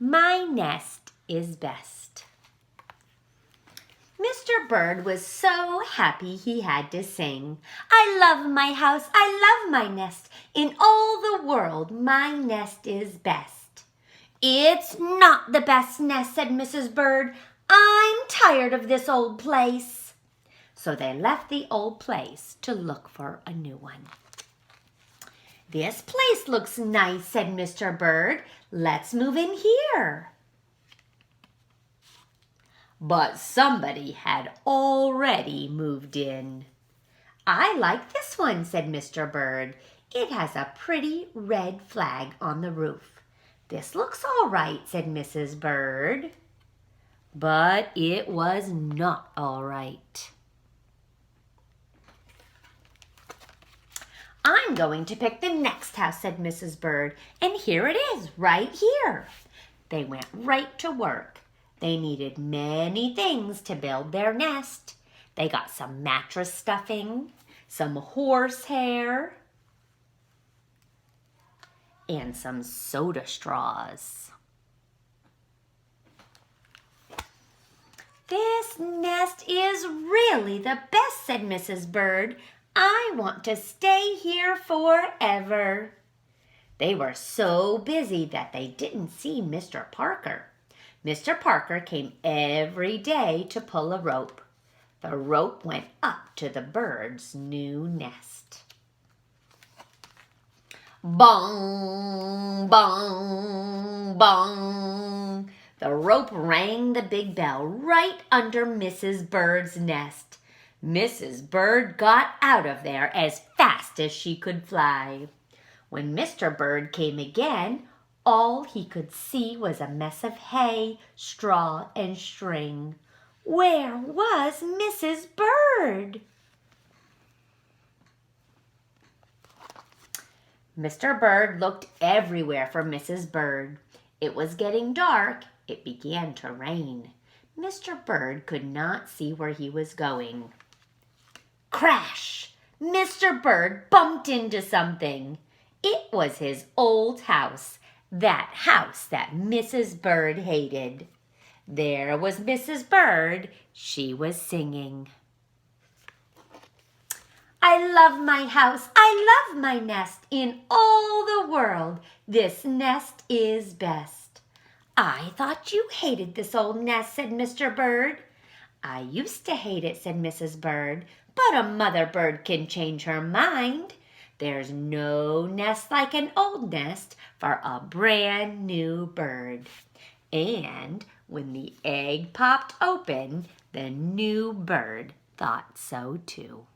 My nest is best. Mr. Bird was so happy he had to sing. I love my house, I love my nest. In all the world, my nest is best. It's not the best nest, said Mrs. Bird. I'm tired of this old place. So they left the old place to look for a new one. This place looks nice, said Mr. Bird. Let's move in here. But somebody had already moved in. I like this one, said Mr. Bird. It has a pretty red flag on the roof. This looks all right, said Mrs. Bird. But it was not all right. I'm going to pick the next house, said Mrs. Bird, and here it is, right here. They went right to work. They needed many things to build their nest. They got some mattress stuffing, some horsehair, and some soda straws. This nest is really the best, said Mrs. Bird. I want to stay here forever. They were so busy that they didn't see Mr. Parker. Mr. Parker came every day to pull a rope. The rope went up to the bird's new nest. Bong, bong, bong. The rope rang the big bell right under Mrs. Bird's nest. Mrs. Bird got out of there as fast as she could fly. When Mr. Bird came again, all he could see was a mess of hay, straw, and string. Where was Mrs. Bird? Mr. Bird looked everywhere for Mrs. Bird. It was getting dark. It began to rain. Mr. Bird could not see where he was going. Crash! Mr. Bird bumped into something. It was his old house, that house that Mrs. Bird hated. There was Mrs. Bird. She was singing. I love my house, I love my nest. In all the world, this nest is best. I thought you hated this old nest, said Mr. Bird. I used to hate it, said Mrs. Bird, but a mother bird can change her mind. There's no nest like an old nest for a brand new bird. And when the egg popped open, the new bird thought so too.